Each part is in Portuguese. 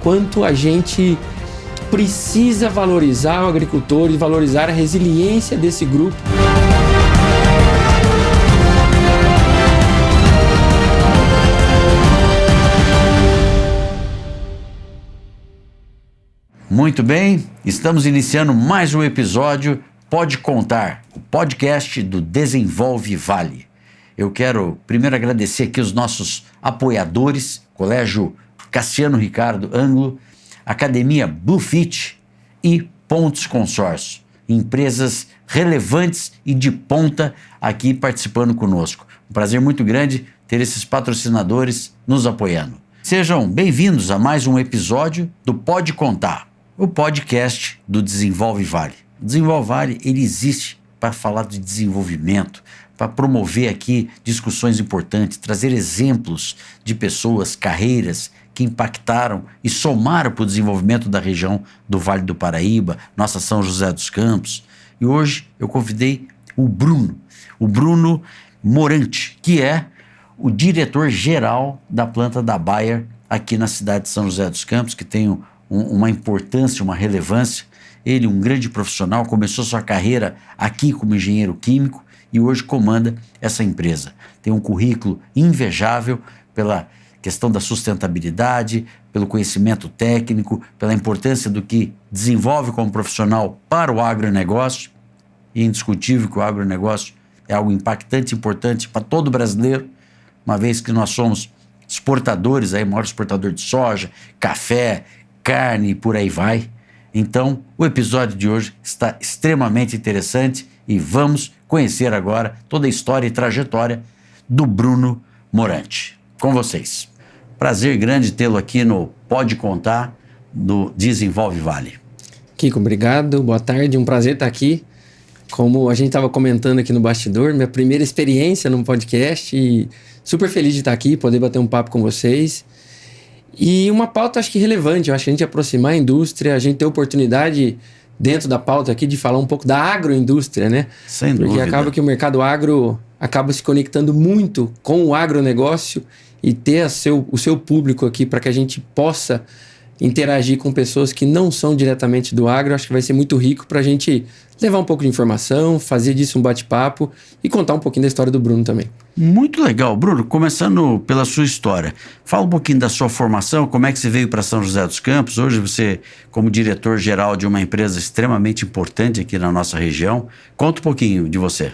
quanto a gente precisa valorizar o agricultor e valorizar a resiliência desse grupo. Muito bem, estamos iniciando mais um episódio Pode Contar, o podcast do Desenvolve Vale. Eu quero primeiro agradecer aqui os nossos apoiadores, Colégio Cassiano Ricardo Ângulo, Academia Bluefit e Pontos Consórcio, empresas relevantes e de ponta aqui participando conosco. Um prazer muito grande ter esses patrocinadores nos apoiando. Sejam bem-vindos a mais um episódio do Pode Contar, o podcast do Desenvolve Vale. O Desenvolve Vale, ele existe para falar de desenvolvimento, para promover aqui discussões importantes, trazer exemplos de pessoas, carreiras que impactaram e somaram para o desenvolvimento da região do Vale do Paraíba, nossa São José dos Campos. E hoje eu convidei o Bruno Morante, que é o diretor-geral da planta da Bayer aqui na cidade de São José dos Campos, que tem uma importância, uma relevância. Ele, um grande profissional, começou sua carreira aqui como engenheiro químico e hoje comanda essa empresa. Tem um currículo invejável pela questão da sustentabilidade, pelo conhecimento técnico, pela importância do que desenvolve como profissional para o agronegócio. E é indiscutível que o agronegócio é algo impactante e importante para todo brasileiro, uma vez que nós somos exportadores, maior exportador de soja, café, carne e por aí vai. Então, o episódio de hoje está extremamente interessante e vamos conhecer agora toda a história e trajetória do Bruno Morante. Com vocês. Prazer grande tê-lo aqui no Pode Contar do Desenvolve Vale. Kiko, obrigado, boa tarde, um prazer estar aqui. Como a gente estava comentando aqui no bastidor, minha primeira experiência num podcast e super feliz de estar aqui, poder bater um papo com vocês. E uma pauta acho que relevante, eu acho que a gente aproximar a indústria, a gente ter oportunidade dentro da pauta aqui de falar um pouco da agroindústria, né? Sem dúvida. Porque acaba que o mercado agro acaba se conectando muito com o agronegócio e ter o seu público aqui para que a gente possa interagir com pessoas que não são diretamente do agro. Acho que vai ser muito rico para a gente levar um pouco de informação, fazer disso um bate-papo e contar um pouquinho da história do Bruno também. Muito legal. Bruno, começando pela sua história, fala um pouquinho da sua formação, como é que você veio para São José dos Campos. Hoje você, como diretor-geral de uma empresa extremamente importante aqui na nossa região, conta um pouquinho de você.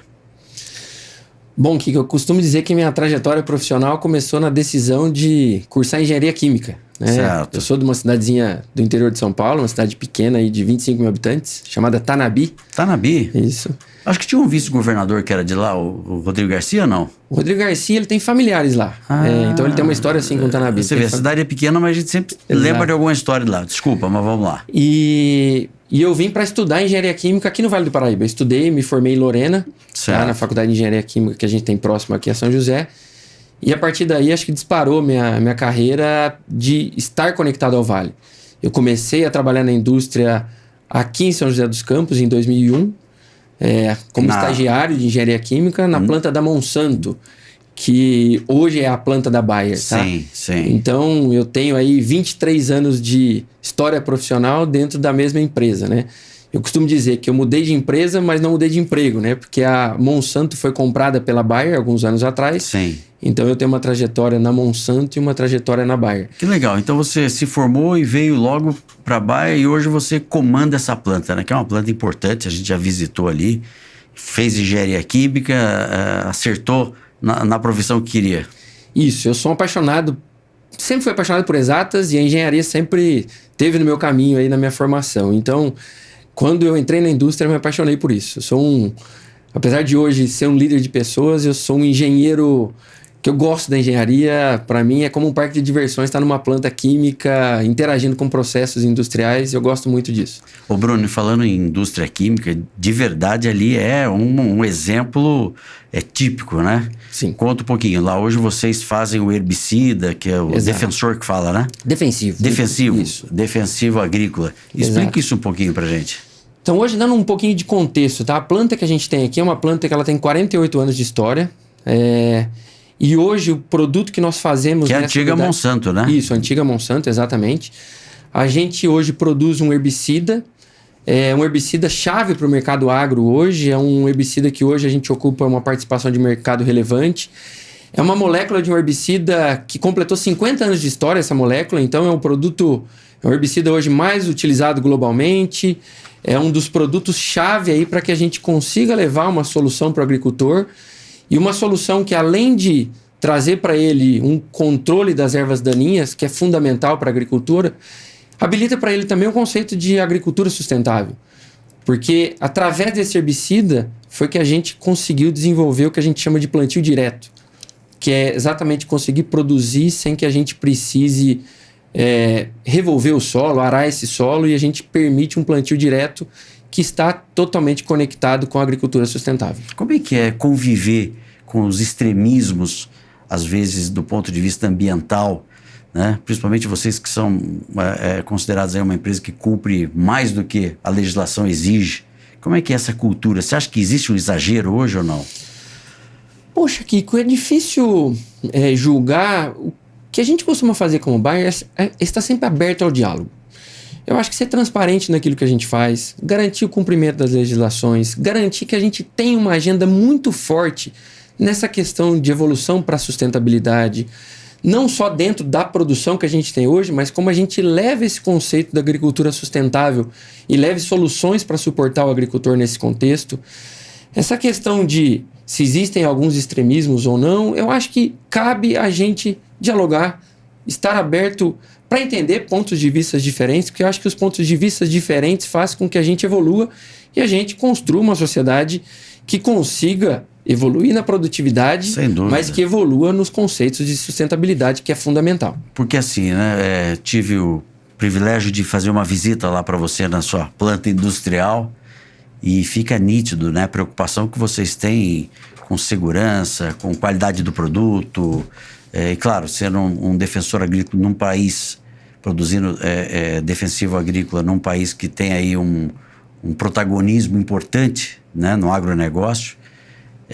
Bom, Kiko, eu costumo dizer que minha trajetória profissional começou na decisão de cursar engenharia química. Né? Certo. Eu sou de uma cidadezinha do interior de São Paulo, uma cidade pequena aí de 25 mil habitantes, chamada Tanabi. Tanabi? Isso. Acho que tinha um vice-governador que era de lá, o Rodrigo Garcia, ou não? O Rodrigo Garcia, ele tem familiares lá. Então ele tem uma história assim com Tanabi. Você vê, a cidade é pequena, mas a gente sempre lembra de alguma história de lá. Desculpa, mas vamos lá. E eu vim para estudar engenharia química aqui no Vale do Paraíba. Eu estudei, me formei em Lorena, tá, na Faculdade de Engenharia Química que a gente tem próximo aqui a São José. E a partir daí acho que disparou minha carreira de estar conectado ao Vale. Eu comecei a trabalhar na indústria aqui em São José dos Campos em 2001, como estagiário de engenharia química na planta da Monsanto, que hoje é a planta da Bayer, tá? Sim, sim. Então eu tenho aí 23 anos de história profissional dentro da mesma empresa, né? Eu costumo dizer que eu mudei de empresa, mas não mudei de emprego, né? Porque a Monsanto foi comprada pela Bayer alguns anos atrás. Sim. Então eu tenho uma trajetória na Monsanto e uma trajetória na Bayer. Que legal. Então você se formou e veio logo para a Bayer e hoje você comanda essa planta, né? Que é uma planta importante, a gente já visitou ali, fez engenharia química, acertou na profissão que queria. Isso, eu sou um apaixonado, sempre fui apaixonado por exatas e a engenharia sempre teve no meu caminho aí na minha formação. Então, quando eu entrei na indústria, eu me apaixonei por isso. Eu sou apesar de hoje ser um líder de pessoas, eu sou um engenheiro que eu gosto da engenharia. Para mim é como um parque de diversões, estar numa planta química, interagindo com processos industriais, eu gosto muito disso. Ô Bruno, falando em indústria química, de verdade ali é um exemplo típico, né? Sim. Conta um pouquinho, lá hoje vocês fazem o herbicida, que é o defensor que fala, né? Defensivo, isso. Defensivo agrícola. Explica isso um pouquinho pra gente. Então hoje, dando um pouquinho de contexto, tá? A planta que a gente tem aqui é uma planta que ela tem 48 anos de história, e hoje o produto que nós fazemos... Que é a antiga Monsanto, né? Isso, a antiga Monsanto, exatamente. A gente hoje produz um herbicida chave para o mercado agro hoje, é um herbicida que hoje a gente ocupa uma participação de mercado relevante. É uma molécula de um herbicida que completou 50 anos de história, essa molécula, então é um herbicida hoje mais utilizado globalmente, é um dos produtos-chave aí para que a gente consiga levar uma solução para o agricultor, e uma solução que, além de trazer para ele um controle das ervas daninhas, que é fundamental para a agricultura, habilita para ele também o conceito de agricultura sustentável. Porque através desse herbicida foi que a gente conseguiu desenvolver o que a gente chama de plantio direto, que é exatamente conseguir produzir sem que a gente precise revolver o solo, arar esse solo, e a gente permite um plantio direto que está totalmente conectado com a agricultura sustentável. Como é que é conviver com os extremismos, às vezes do ponto de vista ambiental, né? Principalmente vocês que são considerados aí uma empresa que cumpre mais do que a legislação exige? Como é que é essa cultura? Você acha que existe um exagero hoje ou não? Poxa, Kiko, é difícil julgar. O que a gente costuma fazer como Bayer é estar sempre aberto ao diálogo. Eu acho que ser transparente naquilo que a gente faz, garantir o cumprimento das legislações, garantir que a gente tem uma agenda muito forte nessa questão de evolução para a sustentabilidade, não só dentro da produção que a gente tem hoje, mas como a gente leva esse conceito da agricultura sustentável e leve soluções para suportar o agricultor nesse contexto. Essa questão de se existem alguns extremismos ou não, eu acho que cabe a gente dialogar, estar aberto para entender pontos de vista diferentes, porque eu acho que os pontos de vista diferentes fazem com que a gente evolua e a gente construa uma sociedade que consiga evoluir na produtividade, mas que evolua nos conceitos de sustentabilidade, que é fundamental. Porque assim, né, tive o privilégio de fazer uma visita lá para você na sua planta industrial e fica nítido, né, a preocupação que vocês têm com segurança, com qualidade do produto, e claro, sendo um defensor agrícola num país, produzindo defensivo agrícola num país que tem aí um protagonismo importante, né, no agronegócio,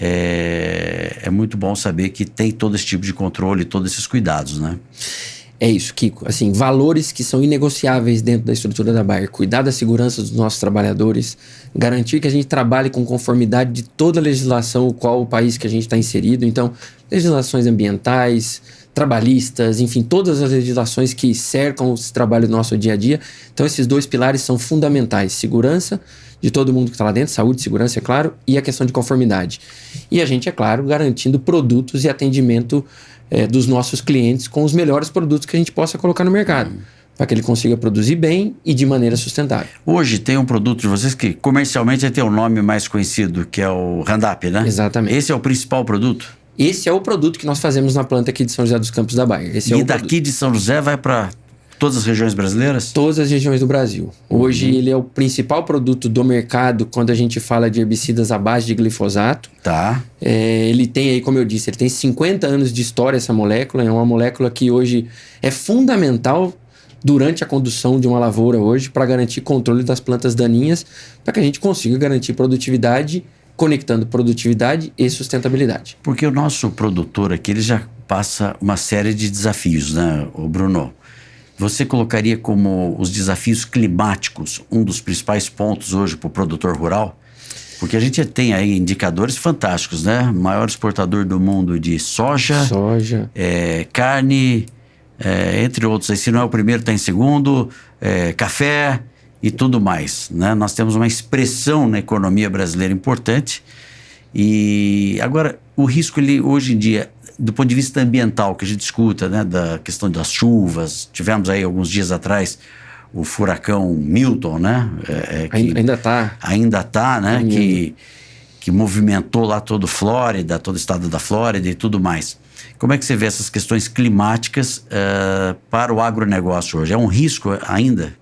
é muito bom saber que tem todo esse tipo de controle, todos esses cuidados, né? É isso, Kiko. Assim, valores que são inegociáveis dentro da estrutura da Bayer. Cuidar da segurança dos nossos trabalhadores, garantir que a gente trabalhe com conformidade de toda a legislação, qual o país que a gente está inserido. Então, legislações ambientais, trabalhistas, enfim, todas as legislações que cercam esse trabalho do nosso dia a dia. Então, esses dois pilares são fundamentais. Segurança de todo mundo que está lá dentro, saúde, segurança, é claro, e a questão de conformidade. E a gente, é claro, garantindo produtos e atendimento dos nossos clientes com os melhores produtos que a gente possa colocar no mercado, para que ele consiga produzir bem e de maneira sustentável. Hoje tem um produto de vocês que comercialmente tem um nome mais conhecido, que é o Roundup, né? Exatamente. Esse é o principal produto? Esse é o produto que nós fazemos na planta aqui de São José dos Campos da Bayer. E daqui de São José vai para todas as regiões brasileiras? Todas as regiões do Brasil. Hoje ele é o principal produto do mercado quando a gente fala de herbicidas à base de glifosato. Tá. Ele tem aí, como eu disse, ele tem 50 anos de história, essa molécula. É uma molécula que hoje é fundamental durante a condução de uma lavoura hoje para garantir controle das plantas daninhas, para que a gente consiga garantir produtividade, conectando produtividade e sustentabilidade. Porque o nosso produtor aqui, ele já passa uma série de desafios, né, Bruno? Você colocaria como os desafios climáticos um dos principais pontos hoje para o produtor rural? Porque a gente tem aí indicadores fantásticos, né? Maior exportador do mundo de soja. Carne, entre outros. Aí, se não é o primeiro, está em segundo. Café e tudo mais, né? Nós temos uma expressão na economia brasileira importante. E agora, o risco, ele, hoje em dia, do ponto de vista ambiental, que a gente escuta, né, da questão das chuvas, tivemos aí alguns dias atrás o furacão Milton, né? Ainda está, né? Que movimentou lá todo Flórida, todo o estado da Flórida e tudo mais. Como é que você vê essas questões climáticas para o agronegócio hoje? É um risco ainda?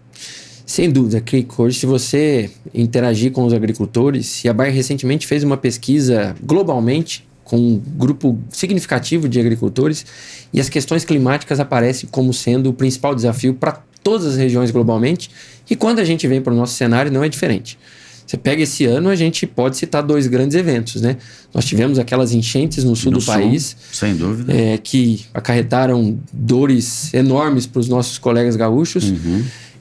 Sem dúvida, Kiko. Hoje, se você interagir com os agricultores, e a Bayer recentemente fez uma pesquisa globalmente com um grupo significativo de agricultores, e as questões climáticas aparecem como sendo o principal desafio para todas as regiões globalmente, e quando a gente vem para o nosso cenário não é diferente. Você pega esse ano, a gente pode citar 2 grandes eventos, né? Nós tivemos aquelas enchentes no sul do país, sem dúvida, que acarretaram dores enormes para os nossos colegas gaúchos.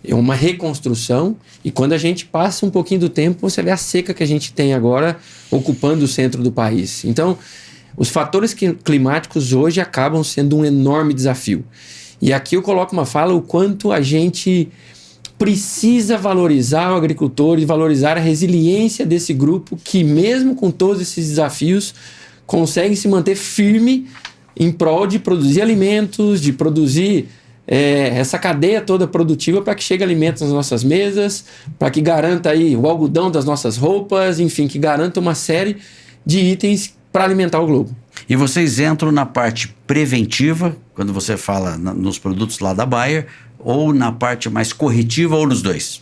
é uma reconstrução, e quando a gente passa um pouquinho do tempo, você vê a seca que a gente tem agora ocupando o centro do país. Então, os fatores climáticos hoje acabam sendo um enorme desafio. E aqui eu coloco uma fala o quanto a gente precisa valorizar o agricultor e valorizar a resiliência desse grupo que, mesmo com todos esses desafios, consegue se manter firme em prol de produzir alimentos, de produzir essa cadeia toda produtiva para que chegue alimentos nas nossas mesas, para que garanta aí o algodão das nossas roupas, enfim, que garanta uma série de itens para alimentar o globo. E vocês entram na parte preventiva, quando você fala nos produtos lá da Bayer, ou na parte mais corretiva, ou nos dois?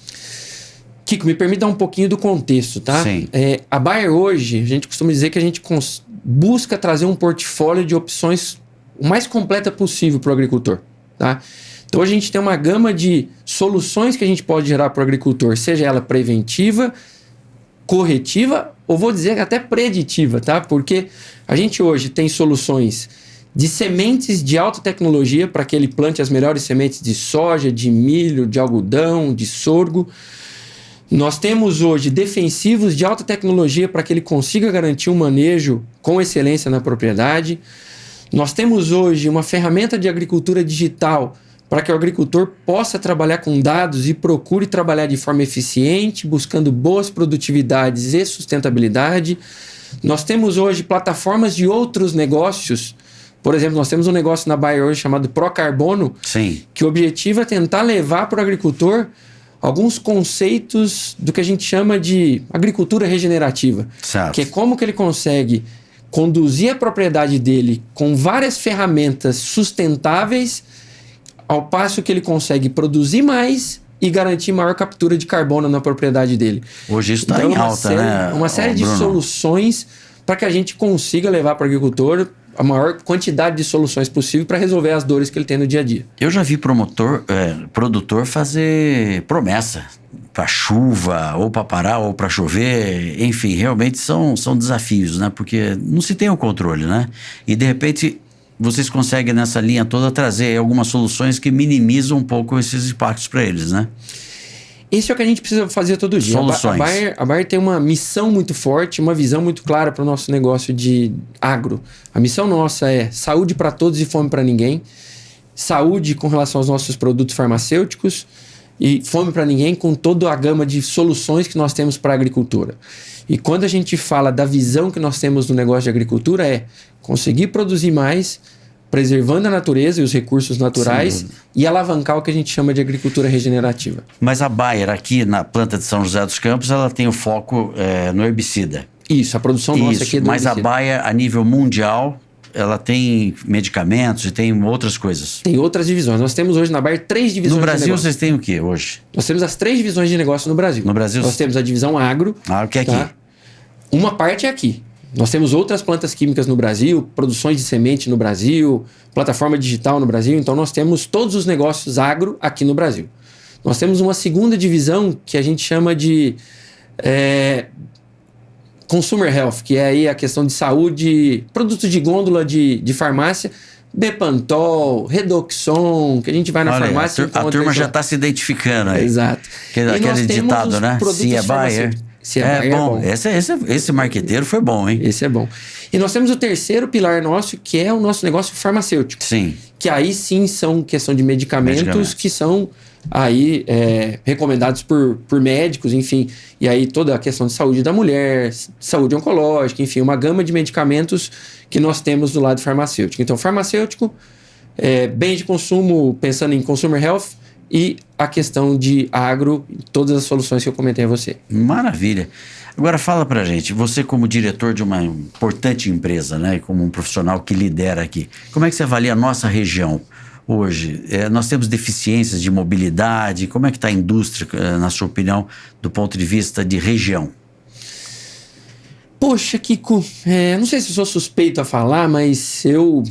Kiko, me permita dar um pouquinho do contexto, tá? Sim. A Bayer hoje, a gente costuma dizer que a gente busca trazer um portfólio de opções o mais completa possível para o agricultor, tá? Então a gente tem uma gama de soluções que a gente pode gerar para o agricultor, seja ela preventiva, corretiva, ou vou dizer até preditiva, tá? Porque a gente hoje tem soluções de sementes de alta tecnologia para que ele plante as melhores sementes de soja, de milho, de algodão, de sorgo. Nós temos hoje defensivos de alta tecnologia para que ele consiga garantir um manejo com excelência na propriedade. Nós temos hoje uma ferramenta de agricultura digital para que o agricultor possa trabalhar com dados e procure trabalhar de forma eficiente, buscando boas produtividades e sustentabilidade. Nós temos hoje plataformas de outros negócios. Por exemplo, nós temos um negócio na Bayer hoje chamado Procarbono, Sim. que o objetivo é tentar levar para o agricultor alguns conceitos do que a gente chama de agricultura regenerativa. Certo. Que é como que ele consegue conduzir a propriedade dele com várias ferramentas sustentáveis, ao passo que ele consegue produzir mais e garantir maior captura de carbono na propriedade dele. Hoje isso está em alta, né? Uma série de soluções para que a gente consiga levar para o agricultor a maior quantidade de soluções possível para resolver as dores que ele tem no dia a dia. Eu já vi produtor fazer promessa para chuva, ou para parar, ou para chover. Enfim, realmente são desafios, né? Porque não se tem o controle, né? E de repente vocês conseguem nessa linha toda trazer algumas soluções que minimizam um pouco esses impactos para eles, né? Isso é o que a gente precisa fazer todo dia. Soluções. A Bayer tem uma missão muito forte, uma visão muito clara para o nosso negócio de agro. A missão nossa é saúde para todos e fome para ninguém. Saúde com relação aos nossos produtos farmacêuticos e fome para ninguém com toda a gama de soluções que nós temos para a agricultura. E quando a gente fala da visão que nós temos no negócio de agricultura é conseguir produzir mais, preservando a natureza e os recursos naturais e alavancar o que a gente chama de agricultura regenerativa. Mas a Bayer aqui na planta de São José dos Campos, ela tem o foco no herbicida. Isso, a produção nossa aqui é do mas herbicida. A Bayer, a nível mundial, ela tem medicamentos e tem outras coisas. Tem outras divisões. Nós temos hoje na Bayer 3 divisões no de Brasil, negócio. vocês têm o que hoje? Nós temos as 3 divisões de negócio no Brasil. No Brasil? Nós temos a divisão agro. O que é aqui? Uma parte é aqui. Nós temos outras plantas químicas no Brasil, produções de semente no Brasil, plataforma digital no Brasil. Então, nós temos todos os negócios agro aqui no Brasil. Nós temos uma segunda divisão que a gente chama de Consumer Health, que é aí a questão de saúde, produtos de gôndola de farmácia, Bepantol, Redoxon, que a gente vai na farmácia... A turma já está se identificando aí. Exato. Aquele ditado, né? Se é Bayer... É bom. Esse marqueteiro foi bom, hein? Esse é bom. E nós temos o terceiro pilar nosso, que é o nosso negócio farmacêutico. Sim. Que aí sim são questão de medicamentos que são aí recomendados por médicos, enfim. E aí toda a questão de saúde da mulher, saúde oncológica, enfim, uma gama de medicamentos que nós temos do lado farmacêutico. Então, farmacêutico, bem de consumo, pensando em consumer health, e a questão de agro, todas as soluções que eu comentei a você. Maravilha. Agora fala pra gente, você como diretor de uma importante empresa, né, como um profissional que lidera aqui, como é que você avalia a nossa região hoje? Nós temos deficiências de mobilidade, como é que está a indústria, na sua opinião, do ponto de vista de região? Poxa, Kiko, não sei se eu sou suspeito a falar, mas eu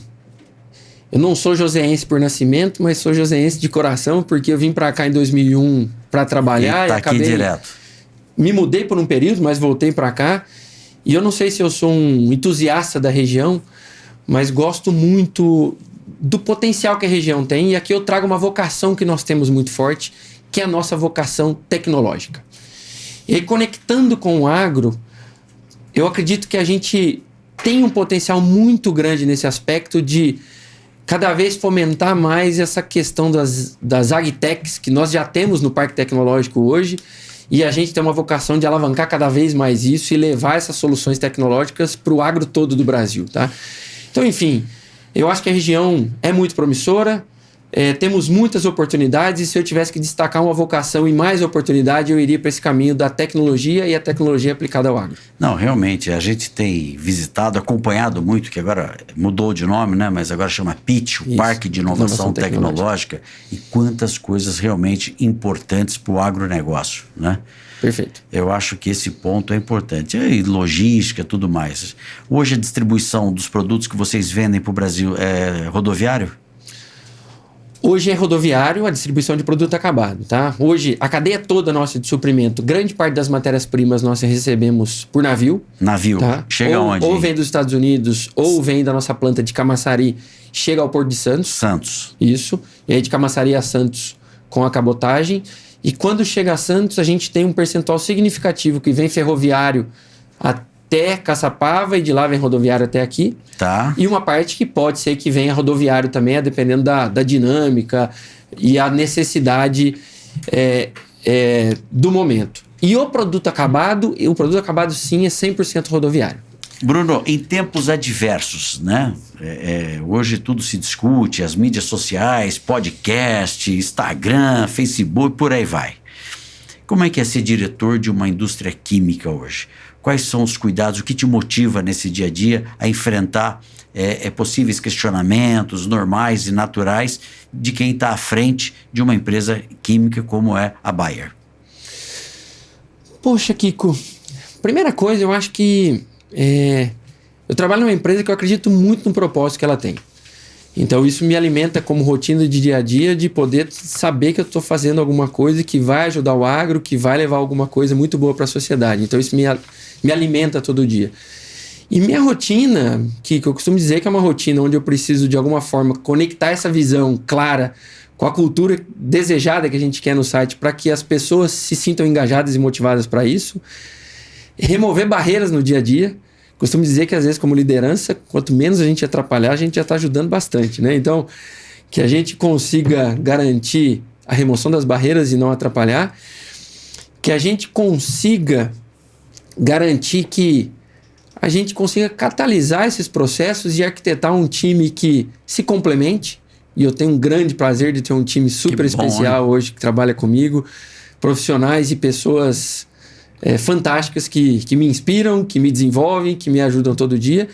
não sou joseense por nascimento, mas sou joseense de coração, porque eu vim para cá em 2001 para trabalhar. E tá aqui direto. Me mudei por um período, mas voltei para cá. E eu não sei se eu sou um entusiasta da região, mas gosto muito do potencial que a região tem. E aqui eu trago uma vocação que nós temos muito forte, que é a nossa vocação tecnológica. E aí, conectando com o agro, eu acredito que a gente tem um potencial muito grande nesse aspecto de cada vez fomentar mais essa questão das agtechs que nós já temos no Parque Tecnológico hoje, e a gente tem uma vocação de alavancar cada vez mais isso e levar essas soluções tecnológicas para o agro todo do Brasil, tá? Então, enfim, eu acho que a região é muito promissora, temos muitas oportunidades, e se eu tivesse que destacar uma vocação e mais oportunidade, eu iria para esse caminho da tecnologia e a tecnologia aplicada ao agro. Não, realmente, a gente tem visitado, acompanhado muito, que agora mudou de nome, né? Mas agora chama PIT, o Parque de Inovação Tecnológica, e quantas coisas realmente importantes para o agronegócio, né? Perfeito. Eu acho que esse ponto é importante. E logística, tudo mais. Hoje a distribuição dos produtos que vocês vendem para o Brasil é rodoviário? Hoje é rodoviário a distribuição de produto acabado, tá? Hoje, a cadeia toda nossa de suprimento, grande parte das matérias-primas nós recebemos por navio. Navio, tá? Chega onde? Ou vem dos Estados Unidos, ou vem da nossa planta de Camaçari, chega ao Porto de Santos. Santos. Isso. E aí de Camaçari a Santos com a cabotagem. E quando chega a Santos, a gente tem um percentual significativo que vem ferroviário até Caçapava, e de lá vem rodoviário até aqui. Tá. E uma parte que pode ser que venha rodoviário também, dependendo da dinâmica e a necessidade do momento. E o produto acabado sim é 100% rodoviário. Bruno, em tempos adversos, né? Hoje tudo se discute, as mídias sociais, podcast, Instagram, Facebook, por aí vai. Como é que é ser diretor de uma indústria química hoje? Quais são os cuidados, o que te motiva nesse dia a dia a enfrentar possíveis questionamentos normais e naturais de quem está à frente de uma empresa química como é a Bayer? Poxa, Kiko, primeira coisa, eu acho que eu trabalho numa empresa que eu acredito muito no propósito que ela tem. Então isso me alimenta como rotina de dia a dia, de poder saber que eu estou fazendo alguma coisa que vai ajudar o agro, que vai levar alguma coisa muito boa para a sociedade. Então isso me alimenta todo dia. E minha rotina, que eu costumo dizer que é uma rotina onde eu preciso de alguma forma conectar essa visão clara com a cultura desejada que a gente quer no site, para que as pessoas se sintam engajadas e motivadas para isso, remover barreiras no dia a dia. Costumo dizer que às vezes como liderança, quanto menos a gente atrapalhar, a gente já está ajudando bastante, né? Então, que a gente consiga garantir a remoção das barreiras e não atrapalhar, que a gente consiga garantir que a gente consiga catalisar esses processos e arquitetar um time que se complemente. E eu tenho um grande prazer de ter um time super especial hoje que trabalha comigo, profissionais e pessoas fantásticas que me inspiram, que me desenvolvem, que me ajudam todo dia,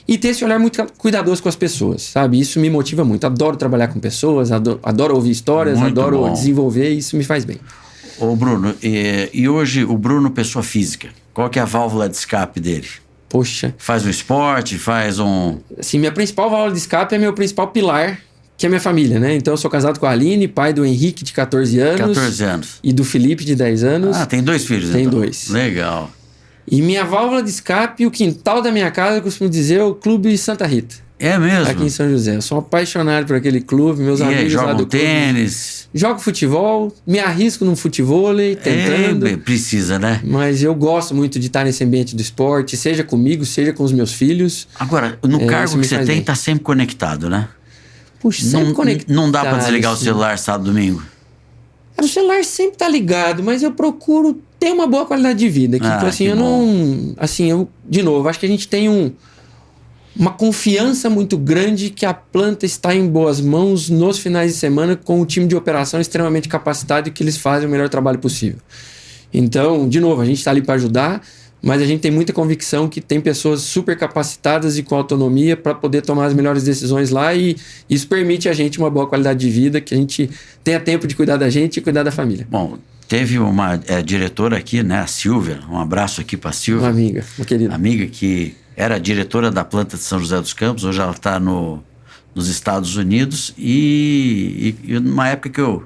e ter esse olhar muito cuidadoso com as pessoas, sabe? Isso me motiva muito. Adoro trabalhar com pessoas, adoro ouvir histórias, muito adoro bom. Desenvolver, e isso me faz bem. Ô Bruno, e hoje o Bruno, pessoa física, qual que é a válvula de escape dele? Poxa. Faz um esporte, faz um... Sim, minha principal válvula de escape é meu principal pilar, que é minha família, né? Então eu sou casado com a Aline, pai do Henrique de 14 anos. 14 anos. E do Felipe de 10 anos. Ah, tem 2 filhos, Tem então. 2. Legal. E minha válvula de escape, o quintal da minha casa, eu costumo dizer, é o Clube Santa Rita. É mesmo? Aqui em São José. Eu sou apaixonado por aquele clube, meus amigos lá do tênis? Jogo futebol, me arrisco no futevôlei, tentando. Precisa, né? Mas eu gosto muito de estar nesse ambiente do esporte, seja comigo, seja com os meus filhos. Agora, no cargo que você tem, está sempre conectado, né? Puxa, sempre conectado. Não dá para desligar o celular sábado, domingo? O celular sempre tá ligado, mas eu procuro ter uma boa qualidade de vida. De novo, acho que a gente tem uma confiança muito grande que a planta está em boas mãos nos finais de semana, com um time de operação extremamente capacitado e que eles fazem o melhor trabalho possível. Então, de novo, a gente está ali para ajudar, mas a gente tem muita convicção que tem pessoas super capacitadas e com autonomia para poder tomar as melhores decisões lá, e isso permite a gente uma boa qualidade de vida, que a gente tenha tempo de cuidar da gente e cuidar da família. Bom, teve uma diretora aqui, né, a Silvia, um abraço aqui para a Silvia. Uma amiga, uma querida. Amiga que era diretora da planta de São José dos Campos, hoje ela está nos Estados Unidos, e numa época que eu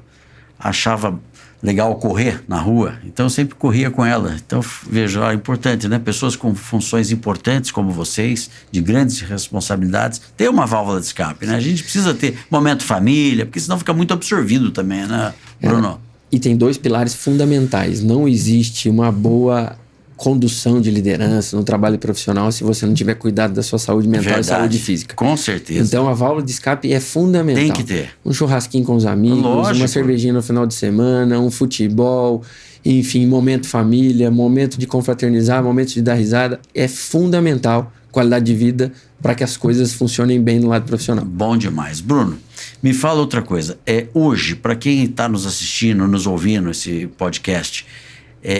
achava legal correr na rua, então eu sempre corria com ela. Então vejo, é importante, né? Pessoas com funções importantes como vocês, de grandes responsabilidades, ter uma válvula de escape, né? A gente precisa ter momento família, porque senão fica muito absorvido também, né, Bruno? E tem 2 pilares fundamentais. Não existe uma boa condução de liderança no trabalho profissional se você não tiver cuidado da sua saúde mental e saúde física. Com certeza. Então a válvula de escape é fundamental. Tem que ter. Um churrasquinho com os amigos, Lógico. Uma cervejinha no final de semana, um futebol, enfim, momento família, momento de confraternizar, momento de dar risada. É fundamental qualidade de vida para que as coisas funcionem bem no lado profissional. Bom demais. Bruno, me fala outra coisa. Hoje, para quem está nos assistindo, nos ouvindo esse podcast,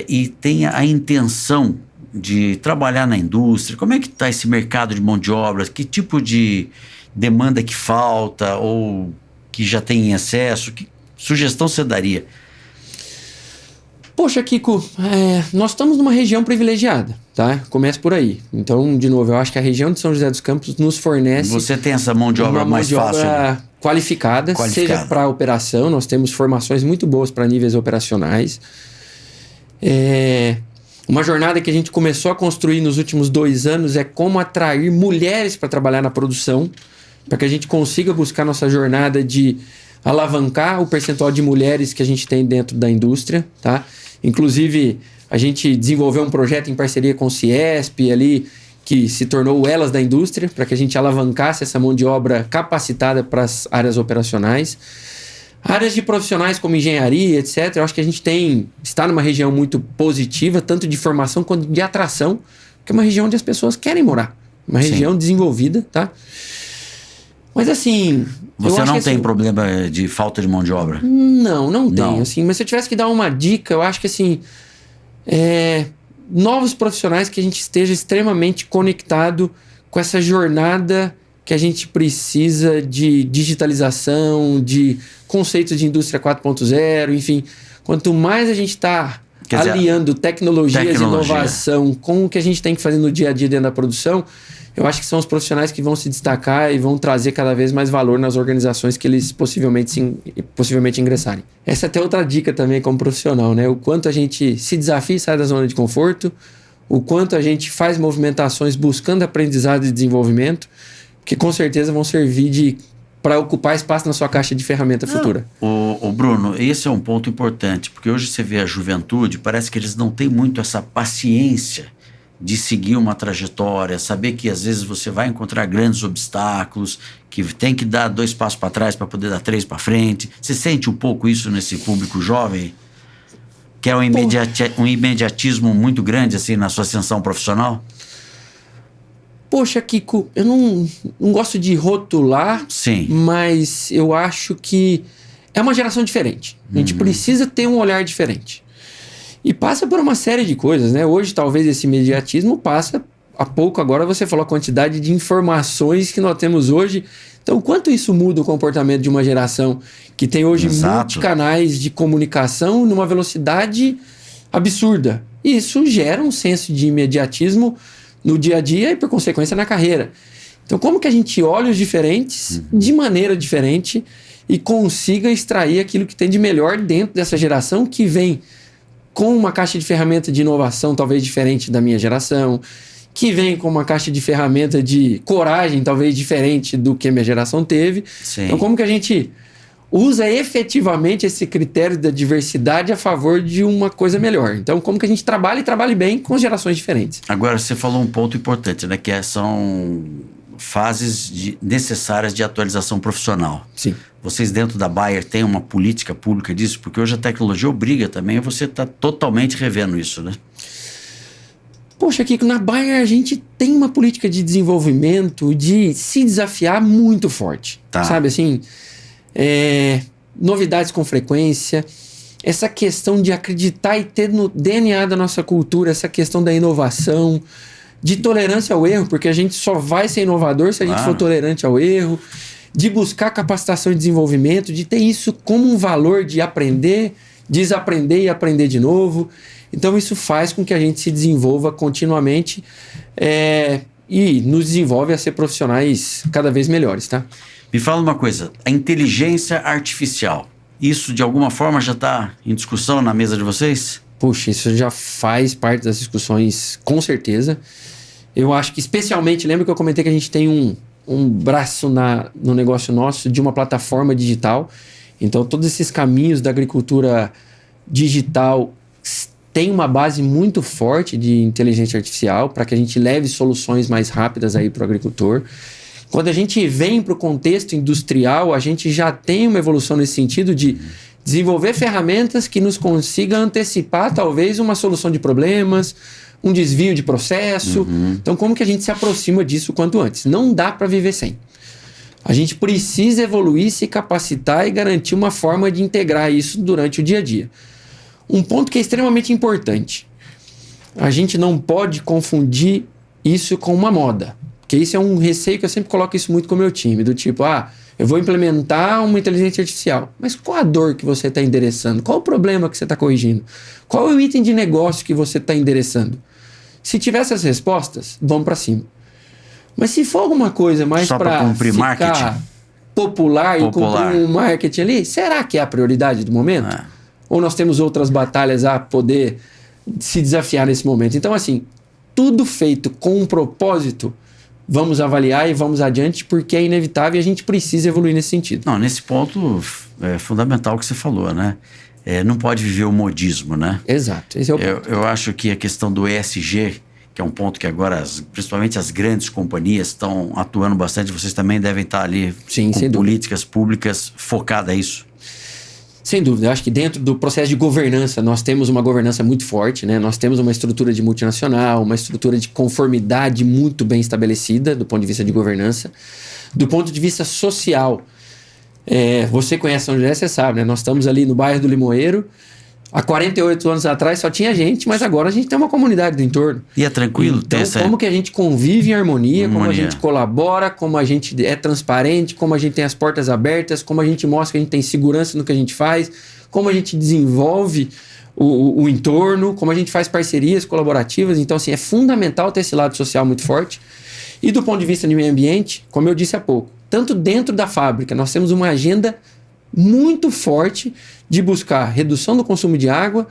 e tem a intenção de trabalhar na indústria, como é que está esse mercado de mão de obra? Que tipo de demanda que falta ou que já tem em excesso? Que sugestão você daria? Poxa, Kiko, nós estamos numa região privilegiada, tá? Começa por aí. Então, de novo, eu acho que a região de São José dos Campos nos fornece... Você tem essa mão de obra mais fácil. Uma mão de obra qualificada, seja para operação, nós temos formações muito boas para níveis operacionais. Uma jornada que a gente começou a construir nos últimos 2 anos é como atrair mulheres para trabalhar na produção, para que a gente consiga buscar nossa jornada de alavancar o percentual de mulheres que a gente tem dentro da indústria, tá? Inclusive, a gente desenvolveu um projeto em parceria com o Ciesp ali, que se tornou o Elas da Indústria, para que a gente alavancasse essa mão de obra capacitada para as áreas operacionais. Áreas de profissionais como engenharia, etc., eu acho que a gente está numa região muito positiva, tanto de formação quanto de atração, que é uma região onde as pessoas querem morar. Uma região desenvolvida, tá? Mas assim... Você não tem problema de falta de mão de obra? Não tem. Assim, mas se eu tivesse que dar uma dica, eu acho que assim... novos profissionais que a gente esteja extremamente conectado com essa jornada que a gente precisa de digitalização, de conceitos de indústria 4.0, enfim. Quanto mais a gente está aliando tecnologias e inovação com o que a gente tem que fazer no dia a dia dentro da produção, eu acho que são os profissionais que vão se destacar e vão trazer cada vez mais valor nas organizações que eles possivelmente ingressarem. Essa é até outra dica também como profissional, né? O quanto a gente se desafia e sai da zona de conforto, o quanto a gente faz movimentações buscando aprendizado e desenvolvimento, que com certeza vão servir para ocupar espaço na sua caixa de ferramenta futura. O Bruno, esse é um ponto importante, porque hoje você vê a juventude, parece que eles não têm muito essa paciência de seguir uma trajetória, saber que às vezes você vai encontrar grandes obstáculos, que tem que dar 2 passos para trás para poder dar 3 para frente. Você sente um pouco isso nesse público jovem? Que é um imediatismo muito grande assim na sua ascensão profissional? Poxa, Kiko, eu não gosto de rotular, mas eu acho que é uma geração diferente. A gente precisa ter um olhar diferente. E passa por uma série de coisas, né? Hoje, talvez, esse imediatismo passa... Há pouco, agora, você falou a quantidade de informações que nós temos hoje. Então, quanto isso muda o comportamento de uma geração que tem hoje multicanais de comunicação numa velocidade absurda? E isso gera um senso de imediatismo no dia a dia e, por consequência, na carreira. Então, como que a gente olha os diferentes de maneira diferente e consiga extrair aquilo que tem de melhor dentro dessa geração que vem com uma caixa de ferramenta de inovação talvez diferente da minha geração, que vem com uma caixa de ferramenta de coragem talvez diferente do que a minha geração teve. Então, como que a gente usa efetivamente esse critério da diversidade a favor de uma coisa melhor? Então, como que a gente trabalha e trabalhe bem com gerações diferentes? Agora, você falou um ponto importante, né? Que são fases necessárias de atualização profissional. Sim. Vocês dentro da Bayer têm uma política pública disso? Porque hoje a tecnologia obriga também a você estar totalmente revendo isso, né? Poxa, Kiko, na Bayer a gente tem uma política de desenvolvimento, de se desafiar muito forte. Sabe assim? Novidades com frequência, essa questão de acreditar e ter no DNA da nossa cultura, essa questão da inovação, de tolerância ao erro, porque a gente só vai ser inovador se a gente for tolerante ao erro, de buscar capacitação e desenvolvimento, de ter isso como um valor de aprender, desaprender e aprender de novo. Então isso faz com que a gente se desenvolva continuamente e nos desenvolve a ser profissionais cada vez melhores, tá? Me fala uma coisa, a inteligência artificial, isso de alguma forma já está em discussão na mesa de vocês? Puxa, isso já faz parte das discussões, com certeza. Eu acho que especialmente, lembra que eu comentei que a gente tem um braço no negócio nosso de uma plataforma digital. Então todos esses caminhos da agricultura digital tem uma base muito forte de inteligência artificial para que a gente leve soluções mais rápidas aí para o agricultor. Quando a gente vem para o contexto industrial, a gente já tem uma evolução nesse sentido de desenvolver ferramentas que nos consigam antecipar talvez uma solução de problemas, um desvio de processo. Então, como que a gente se aproxima disso quanto antes? Não dá para viver sem. A gente precisa evoluir, se capacitar e garantir uma forma de integrar isso durante o dia a dia. Um ponto que é extremamente importante. A gente não pode confundir isso com uma moda. Porque isso é um receio que eu sempre coloco isso muito com o meu time. Do tipo, eu vou implementar uma inteligência artificial. Mas qual a dor que você está endereçando? Qual o problema que você está corrigindo? Qual é o item de negócio que você está endereçando? Se tiver essas respostas, vamos para cima. Mas se for alguma coisa mais para ficar marketing popular e cumprir um marketing ali, será que é a prioridade do momento? Ou nós temos outras batalhas a poder se desafiar nesse momento? Então, assim, tudo feito com um propósito, vamos avaliar e vamos adiante, porque é inevitável e a gente precisa evoluir nesse sentido. Não, nesse ponto é fundamental o que você falou, né? Não pode viver o modismo, né? Exato, esse é o ponto. Eu acho que a questão do ESG, que é um ponto que agora, principalmente as grandes companhias estão atuando bastante, vocês também devem estar ali com políticas públicas focadas a isso. Sem dúvida, eu acho que dentro do processo de governança, nós temos uma governança muito forte, né? Nós temos uma estrutura de multinacional, uma estrutura de conformidade muito bem estabelecida do ponto de vista de governança. Do ponto de vista social, você conhece São José, você sabe, né? Nós estamos ali no bairro do Limoeiro. Há 48 anos atrás só tinha gente, mas agora a gente tem uma comunidade do entorno. E é tranquilo? Então, como que a gente convive em harmonia, como a gente colabora, como a gente é transparente, como a gente tem as portas abertas, como a gente mostra que a gente tem segurança no que a gente faz, como a gente desenvolve o entorno, como a gente faz parcerias colaborativas. Então, assim, é fundamental ter esse lado social muito forte. E do ponto de vista de meio ambiente, como eu disse há pouco, tanto dentro da fábrica, nós temos uma agenda muito forte de buscar redução do consumo de água,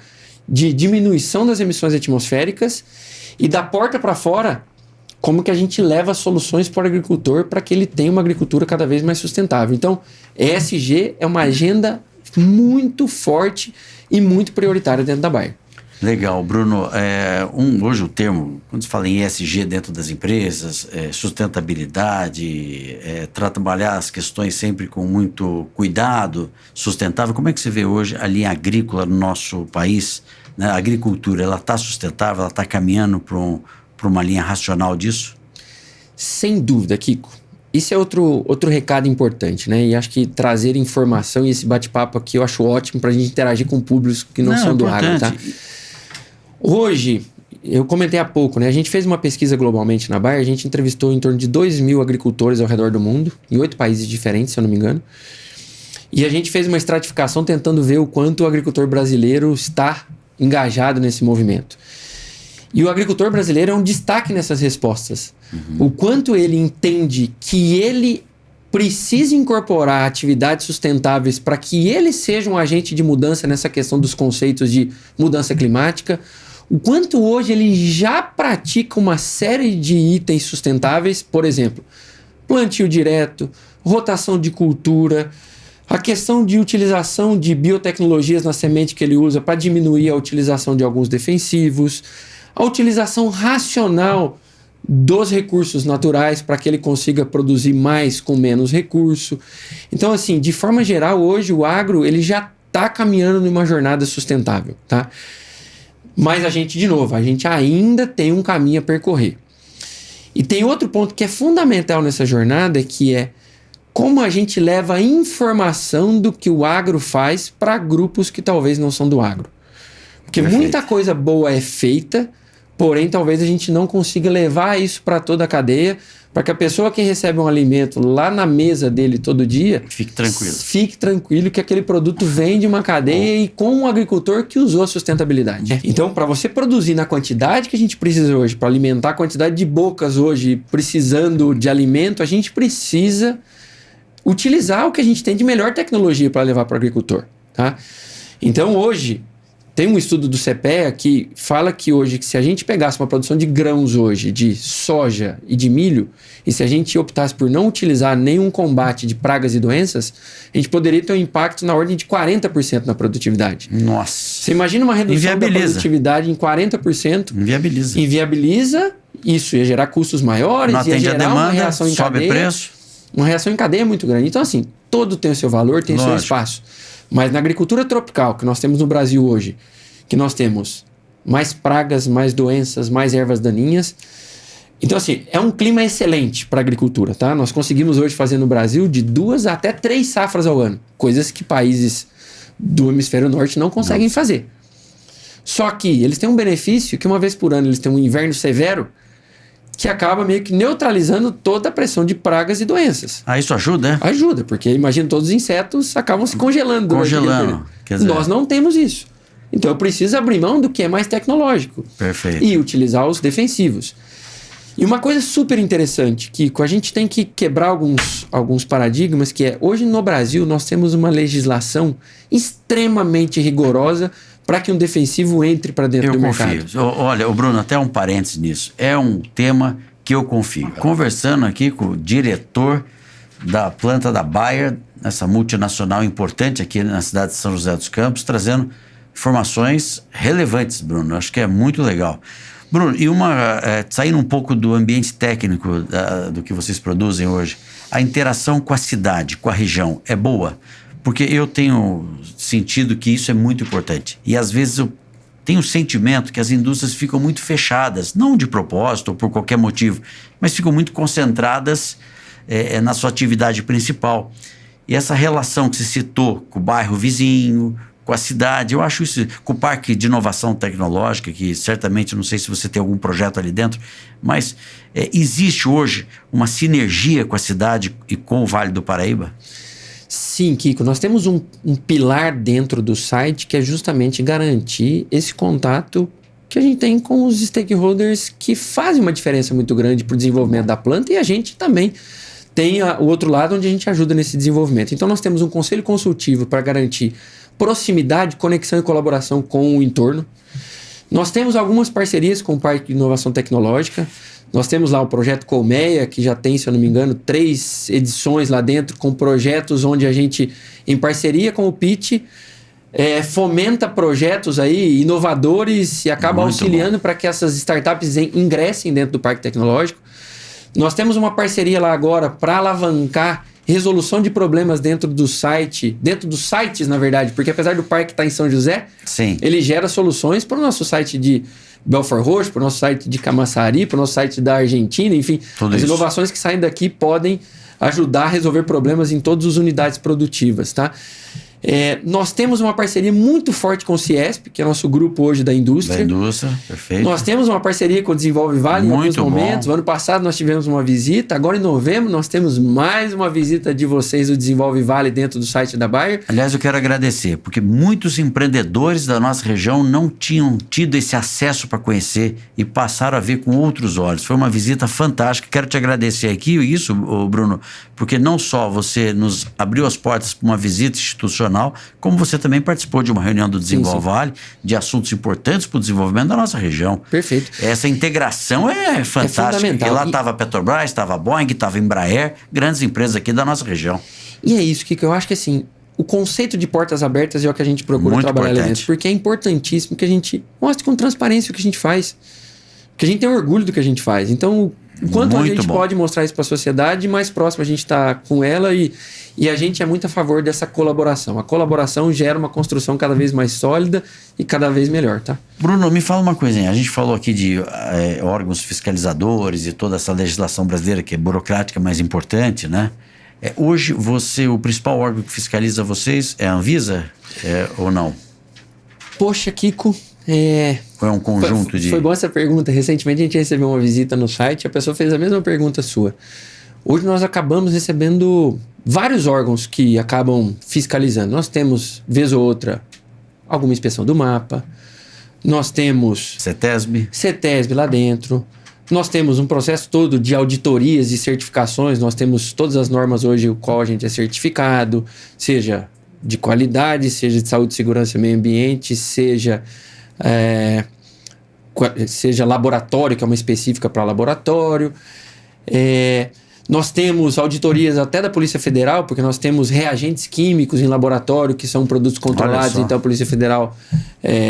de diminuição das emissões atmosféricas e da porta para fora, como que a gente leva soluções para o agricultor para que ele tenha uma agricultura cada vez mais sustentável. Então, ESG é uma agenda muito forte e muito prioritária dentro da Bayer. Legal, Bruno. Hoje o termo, quando se fala em ESG dentro das empresas, sustentabilidade, trabalhar as questões sempre com muito cuidado, sustentável. Como é que você vê hoje a linha agrícola no nosso país? Né? A agricultura, ela está sustentável, ela está caminhando para uma linha racional disso? Sem dúvida, Kiko. Isso é outro recado importante, né? E acho que trazer informação e esse bate-papo aqui eu acho ótimo para a gente interagir com públicos que não são do agro, tá? Hoje, eu comentei há pouco, né? A gente fez uma pesquisa globalmente na Bayer, a gente entrevistou em torno de 2.000 agricultores ao redor do mundo, em 8 países diferentes, se eu não me engano. E a gente fez uma estratificação tentando ver o quanto o agricultor brasileiro está engajado nesse movimento. E o agricultor brasileiro é um destaque nessas respostas. O quanto ele entende que ele precisa incorporar atividades sustentáveis para que ele seja um agente de mudança nessa questão dos conceitos de mudança climática. O quanto hoje ele já pratica uma série de itens sustentáveis, por exemplo, plantio direto, rotação de cultura, a questão de utilização de biotecnologias na semente que ele usa para diminuir a utilização de alguns defensivos, a utilização racional dos recursos naturais para que ele consiga produzir mais com menos recurso. Então, assim, de forma geral, hoje o agro ele já está caminhando numa jornada sustentável, tá? Mas a gente ainda tem um caminho a percorrer. E tem outro ponto que é fundamental nessa jornada, que é como a gente leva a informação do que o agro faz para grupos que talvez não são do agro. Porque muita coisa boa é feita, porém talvez a gente não consiga levar isso para toda a cadeia, para que a pessoa que recebe um alimento lá na mesa dele todo dia fique tranquilo que aquele produto vem de uma cadeia e com um agricultor que usou a sustentabilidade. Então, para você produzir na quantidade que a gente precisa hoje, para alimentar a quantidade de bocas hoje precisando de alimento, a gente precisa utilizar o que a gente tem de melhor tecnologia para levar para o agricultor, tá? Então, hoje, Tem um estudo do CPEA que fala que hoje, que se a gente pegasse uma produção de grãos hoje, de soja e de milho, e se a gente optasse por não utilizar nenhum combate de pragas e doenças, a gente poderia ter um impacto na ordem de 40% na produtividade. Nossa. Você imagina uma redução da produtividade em 40%. Inviabiliza. Inviabiliza, isso ia gerar custos maiores, não ia gerar demanda, uma reação em sobe cadeia. Preço. Uma reação em cadeia muito grande. Então, assim, todo tem o seu valor, tem o seu espaço. Mas na agricultura tropical, que nós temos no Brasil hoje, que nós temos mais pragas, mais doenças, mais ervas daninhas. Então, assim, é um clima excelente para a agricultura, tá? Nós conseguimos hoje fazer no Brasil de 2 até 3 safras ao ano. Coisas que países do hemisfério norte não conseguem fazer. Só que eles têm um benefício que uma vez por ano eles têm um inverno severo que acaba meio que neutralizando toda a pressão de pragas e doenças. Isso ajuda, né? Ajuda, porque imagina, todos os insetos acabam se congelando. Quer dizer... Nós não temos isso. Então eu preciso abrir mão do que é mais tecnológico. Perfeito. E utilizar os defensivos. E uma coisa super interessante, Kiko, a gente tem que quebrar alguns paradigmas, que é, hoje no Brasil nós temos uma legislação extremamente rigorosa para que um defensivo entre para dentro do mercado. Eu confio. Olha, Bruno, até um parênteses nisso. É um tema que eu confio. Conversando aqui com o diretor da planta da Bayer, essa multinacional importante aqui na cidade de São José dos Campos, trazendo informações relevantes, Bruno. Acho que é muito legal. Bruno, e saindo um pouco do ambiente técnico do que vocês produzem hoje, a interação com a cidade, com a região, é boa? Porque eu tenho sentido que isso é muito importante. E às vezes eu tenho o sentimento que as indústrias ficam muito fechadas, não de propósito ou por qualquer motivo, mas ficam muito concentradas na sua atividade principal. E essa relação que você citou com o bairro vizinho, com a cidade, eu acho isso, com o Parque de Inovação Tecnológica, que certamente, não sei se você tem algum projeto ali dentro, mas existe hoje uma sinergia com a cidade e com o Vale do Paraíba? Sim, Kiko, nós temos um pilar dentro do site que é justamente garantir esse contato que a gente tem com os stakeholders que fazem uma diferença muito grande para o desenvolvimento da planta, e a gente também tem o outro lado onde a gente ajuda nesse desenvolvimento. Então nós temos um conselho consultivo para garantir proximidade, conexão e colaboração com o entorno. Nós temos algumas parcerias com o Parque de Inovação Tecnológica. Nós temos lá o projeto Colmeia, que já tem, se eu não me engano, 3 edições lá dentro, com projetos onde a gente, em parceria com o PIT, fomenta projetos aí inovadores e acaba muito auxiliando para que essas startups ingressem dentro do Parque Tecnológico. Nós temos uma parceria lá agora para alavancar resolução de problemas dentro do site, dentro dos sites, na verdade, porque apesar do parque estar em São José, sim, ele gera soluções para o nosso site de Belfort Roxo, para o nosso site de Camaçari, para o nosso site da Argentina, enfim. Tudo as isso. Inovações que saem daqui podem ajudar a resolver problemas em todas as unidades produtivas, tá? Nós temos uma parceria muito forte com o Ciesp, que é nosso grupo hoje da indústria. Da indústria, perfeito. Nós temos uma parceria com o Desenvolve Vale muito em alguns momentos. O ano passado nós tivemos uma visita, agora em novembro nós temos mais uma visita de vocês do Desenvolve Vale dentro do site da Bayer. Aliás, eu quero agradecer, porque muitos empreendedores da nossa região não tinham tido esse acesso para conhecer e passaram a ver com outros olhos. Foi uma visita fantástica. Quero te agradecer aqui, isso, Bruno, porque não só você nos abriu as portas para uma visita institucional, como você também participou de uma reunião do Desenvolve Vale, de assuntos importantes para o desenvolvimento da nossa região. Perfeito. Essa integração é fantástica. E lá estava a Petrobras, estava a Boeing, estava a Embraer, grandes empresas aqui da nossa região. E é isso, Kiko, eu acho que assim, o conceito de portas abertas é o que a gente procura muito trabalhar ali dentro, porque é importantíssimo que a gente mostre com transparência o que a gente faz, que a gente tem orgulho do que a gente faz. Então, o quanto a gente pode mostrar isso para a sociedade, mais próximo a gente está com ela e a gente é muito a favor dessa colaboração. A colaboração gera uma construção cada vez mais sólida e cada vez melhor, tá? Bruno, me fala uma coisinha. A gente falou aqui de órgãos fiscalizadores e toda essa legislação brasileira que é burocrática, mas importante, né? Hoje, o principal órgão que fiscaliza vocês é a Anvisa ou não? Poxa, Kiko... Foi um conjunto Foi boa essa pergunta. Recentemente a gente recebeu uma visita no site e a pessoa fez a mesma pergunta sua. Hoje nós acabamos recebendo vários órgãos que acabam fiscalizando. Nós temos, vez ou outra, alguma inspeção do mapa. Nós temos... CETESB lá dentro. Nós temos um processo todo de auditorias e certificações. Nós temos todas as normas hoje, o qual a gente é certificado, seja de qualidade, seja de saúde, segurança e meio ambiente, seja laboratório, que é uma específica para laboratório. Nós temos auditorias até da Polícia Federal, porque nós temos reagentes químicos em laboratório, que são produtos controlados, então a Polícia Federal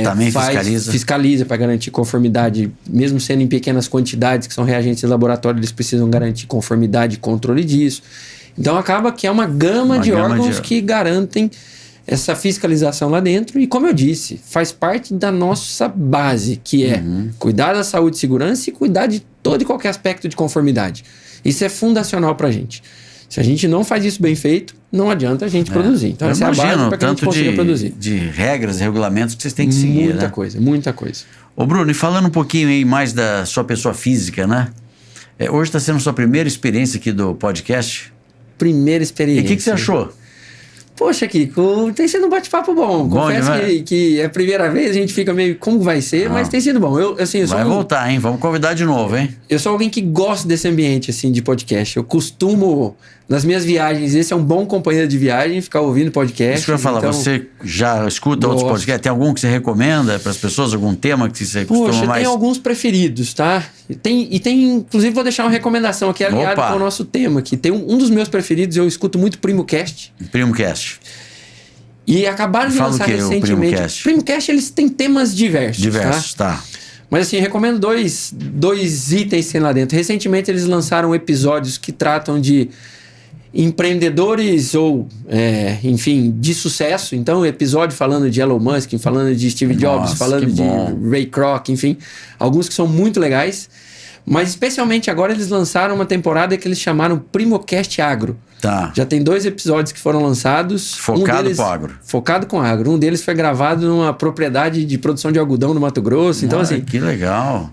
também fiscaliza para garantir conformidade, mesmo sendo em pequenas quantidades, que são reagentes de laboratório, eles precisam garantir conformidade e controle disso. Então acaba que é uma gama de órgãos que garantem essa fiscalização lá dentro e, como eu disse, faz parte da nossa base, que é cuidar da saúde e segurança e cuidar de todo e qualquer aspecto de conformidade. Isso é fundacional para a gente. Se a gente não faz isso bem feito, não adianta a gente produzir. Então, essa é a base para que a gente consiga produzir. De regras e regulamentos que vocês têm que seguir, muita coisa, muita coisa. Ô Bruno, e falando um pouquinho aí mais da sua pessoa física, né? Hoje está sendo sua primeira experiência aqui do podcast. Primeira experiência. E o que você achou? Poxa, Kiko, tem sido um bate-papo bom. Confesso que é a primeira vez, a gente fica meio como vai ser, mas tem sido bom. Vai voltar, hein? Vamos convidar de novo, hein? Eu sou alguém que gosta desse ambiente, assim, de podcast. Eu costumo, nas minhas viagens, esse é um bom companheiro de viagem, ficar ouvindo podcast. Isso que eu ia falar, então, você já escuta outros podcasts? Tem algum que você recomenda para as pessoas? Algum tema que você costuma mais? Tem alguns preferidos, tá? Tem, inclusive, vou deixar uma recomendação aqui aliado com o nosso tema aqui. Tem um dos meus preferidos, eu escuto muito PrimoCast. PrimoCast. E acabaram de lançar recentemente. PrimoCast, eles têm temas diversos, tá? Mas assim, recomendo dois itens que tem lá dentro. Recentemente eles lançaram episódios que tratam de empreendedores ou, enfim, de sucesso. Então, episódio falando de Elon Musk, falando de Steve Jobs, falando de Ray Kroc, enfim. Alguns que são muito legais. Mas especialmente agora eles lançaram uma temporada que eles chamaram PrimoCast Agro. Tá. Já tem 2 episódios que foram lançados. Focado com agro. Focado com agro. Um deles foi gravado numa propriedade de produção de algodão no Mato Grosso. Então, assim... Que legal.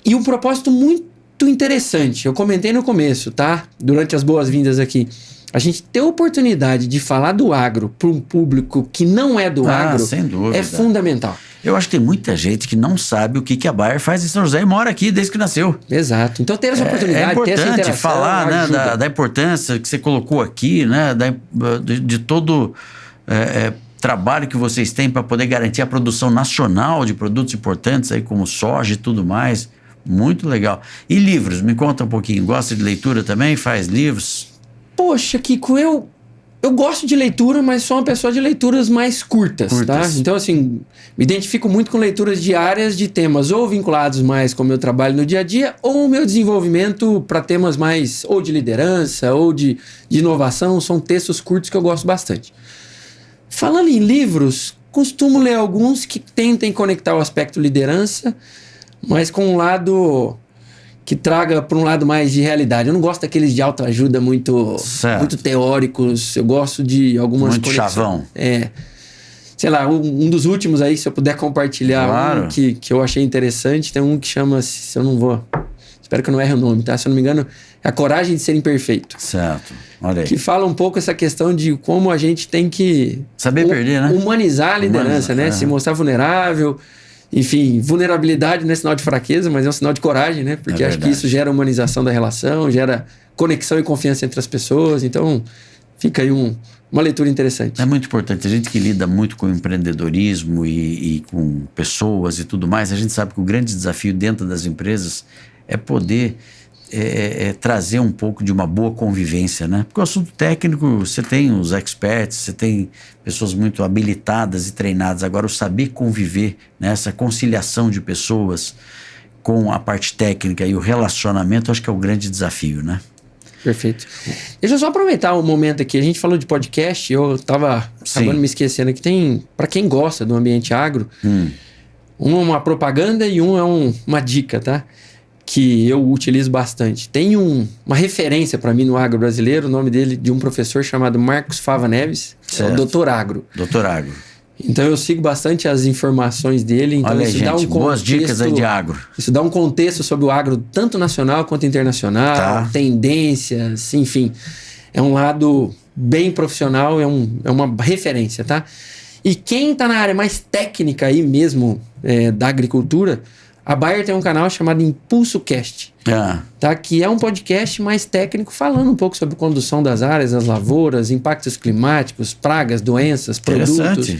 E um propósito muito interessante. Eu comentei no começo, tá? Durante as boas-vindas aqui. A gente ter a oportunidade de falar do agro para um público que não é do agro sem dúvida. É fundamental. Eu acho que tem muita gente que não sabe o que a Bayer faz em São José e mora aqui desde que nasceu. Exato. Então ter essa oportunidade, importante ter essa interação, falar, né, da importância que você colocou aqui, né, de todo trabalho que vocês têm para poder garantir a produção nacional de produtos importantes aí como soja e tudo mais. Muito legal. E livros? Me conta um pouquinho. Gosta de leitura também? Faz livros? Poxa, Kiko, eu gosto de leitura, mas sou uma pessoa de leituras mais curtas, tá? Então, assim, me identifico muito com leituras diárias de temas ou vinculados mais com o meu trabalho no dia a dia ou o meu desenvolvimento para temas mais ou de liderança ou de inovação. São textos curtos que eu gosto bastante. Falando em livros, costumo ler alguns que tentem conectar o aspecto liderança, mas com um lado que traga para um lado mais de realidade. Eu não gosto daqueles de autoajuda muito teóricos. Eu gosto de algumas muito chavão. Sei lá, um dos últimos aí, se eu puder compartilhar, um que eu achei interessante, tem um que chama, se eu não vou... Espero que eu não erre o nome, tá? Se eu não me engano, é A Coragem de Ser Imperfeito. Certo, olha aí. Que fala um pouco essa questão de como a gente tem que... Saber perder, né? Humanizar a liderança, né? Se mostrar vulnerável... Enfim, vulnerabilidade não é sinal de fraqueza, mas é um sinal de coragem, né? Porque acho que isso gera humanização da relação, gera conexão e confiança entre as pessoas. Então, fica aí uma leitura interessante. É muito importante. A gente que lida muito com empreendedorismo e com pessoas e tudo mais, a gente sabe que o grande desafio dentro das empresas é poder trazer um pouco de uma boa convivência, né? Porque o assunto técnico, você tem os experts, você tem pessoas muito habilitadas e treinadas. Agora, o saber conviver, né? Essa conciliação de pessoas com a parte técnica e o relacionamento, acho que é o grande desafio, né? Perfeito. Deixa eu só aproveitar um momento aqui. A gente falou de podcast, eu estava acabando me esquecendo que tem, para quem gosta do ambiente agro, um é uma propaganda e um é uma dica, tá? Que eu utilizo bastante. Tem uma referência para mim no agro brasileiro, o nome dele de um professor chamado Marcos Fava Neves, é o Doutor Agro. Doutor Agro. Então eu sigo bastante as informações dele. Então olha aí, isso gente, dá um boas dicas aí de agro. Isso dá um contexto sobre o agro, tanto nacional quanto internacional, tendências, enfim. É um lado bem profissional, é uma referência, tá? E quem está na área mais técnica aí mesmo da agricultura, A Bayer tem um canal chamado Impulso Cast, tá? Que é um podcast mais técnico, falando um pouco sobre condução das áreas, das lavouras, impactos climáticos, pragas, doenças, produtos.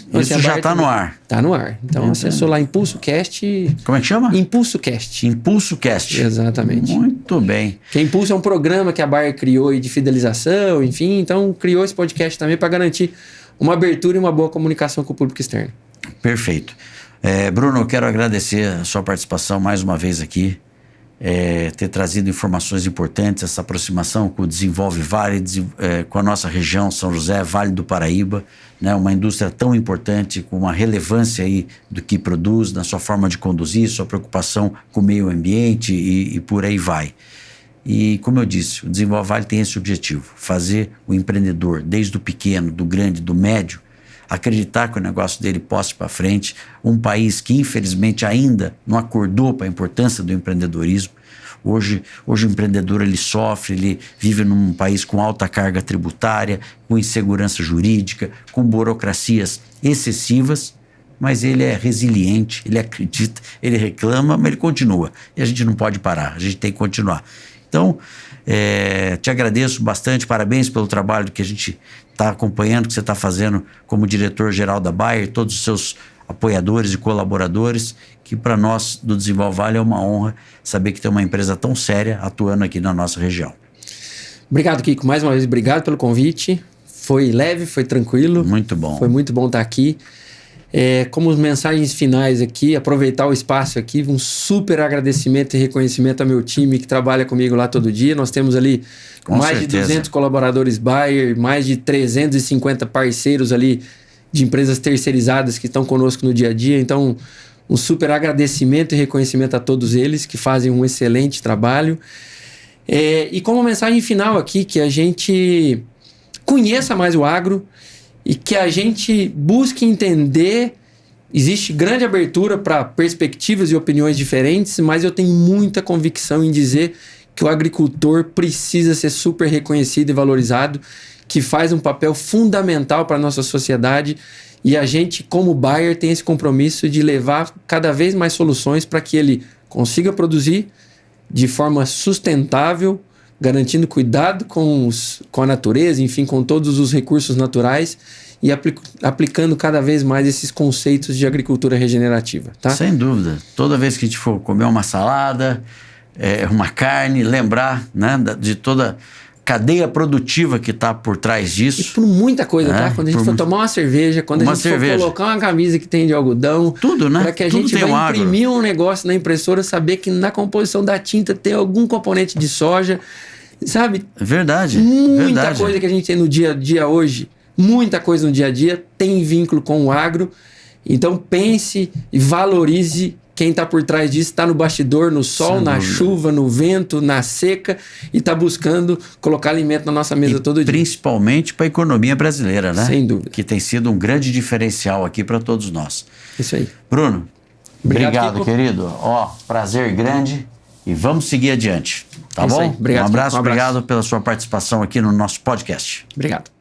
Então, isso já está no ar. Está no ar. Então, acessou lá Impulso Cast. Como é que chama? Impulso Cast. Impulso Cast. Exatamente. Muito bem. Que Impulso é um programa que a Bayer criou de fidelização, enfim. Então, criou esse podcast também para garantir uma abertura e uma boa comunicação com o público externo. Perfeito. Bruno, eu quero agradecer a sua participação mais uma vez aqui, ter trazido informações importantes, essa aproximação com o Desenvolve Vale, com a nossa região, São José, Vale do Paraíba, né, uma indústria tão importante, com uma relevância aí do que produz, na sua forma de conduzir, sua preocupação com o meio ambiente e por aí vai. E, como eu disse, o Desenvolve Vale tem esse objetivo, fazer o empreendedor, desde o pequeno, do grande, do médio, acreditar que o negócio dele possa ir para frente. Um país que, infelizmente, ainda não acordou para a importância do empreendedorismo. Hoje o empreendedor ele sofre, ele vive num país com alta carga tributária, com insegurança jurídica, com burocracias excessivas, mas ele é resiliente, ele acredita, ele reclama, mas ele continua. E a gente não pode parar, a gente tem que continuar. Então, te agradeço bastante, parabéns pelo trabalho que a gente está acompanhando, que você está fazendo como diretor-geral da Bayer, todos os seus apoiadores e colaboradores, que para nós do Desenvolve Vale é uma honra saber que tem uma empresa tão séria atuando aqui na nossa região. Obrigado, Kiko. Mais uma vez, obrigado pelo convite. Foi leve, foi tranquilo. Muito bom. Foi muito bom estar aqui. Como mensagens finais aqui, aproveitar o espaço aqui, um super agradecimento e reconhecimento ao meu time que trabalha comigo lá todo dia. Nós temos ali mais de 200 colaboradores Bayer, mais de 350 parceiros ali de empresas terceirizadas que estão conosco no dia a dia. Então, um super agradecimento e reconhecimento a todos eles que fazem um excelente trabalho. E como mensagem final aqui, que a gente conheça mais o agro, e que a gente busque entender. Existe grande abertura para perspectivas e opiniões diferentes, mas eu tenho muita convicção em dizer que o agricultor precisa ser super reconhecido e valorizado, que faz um papel fundamental para a nossa sociedade, e a gente, como Bayer, tem esse compromisso de levar cada vez mais soluções para que ele consiga produzir de forma sustentável, garantindo cuidado com a natureza, enfim, com todos os recursos naturais e aplicando cada vez mais esses conceitos de agricultura regenerativa, tá? Sem dúvida. Toda vez que a gente for comer uma salada, uma carne, lembrar, né, de toda cadeia produtiva que está por trás disso. E por muita coisa, tá? Quando a gente for tomar uma cerveja, quando a gente for colocar uma camisa que tem de algodão. Tudo, né? Para que a gente vai imprimir um negócio na impressora, saber que na composição da tinta tem algum componente de soja, sabe? Verdade. Muita coisa que a gente tem no dia a dia hoje, muita coisa no dia a dia tem vínculo com o agro. Então pense e valorize quem está por trás disso, está no bastidor, no sol, na chuva, no vento, na seca, e está buscando colocar alimento na nossa mesa todo dia. Principalmente para a economia brasileira, né? Sem dúvida. Que tem sido um grande diferencial aqui para todos nós. Isso aí. Bruno, obrigado querido. Prazer grande e vamos seguir adiante. Tá bom? Obrigado, um abraço, obrigado pela sua participação aqui no nosso podcast. Obrigado.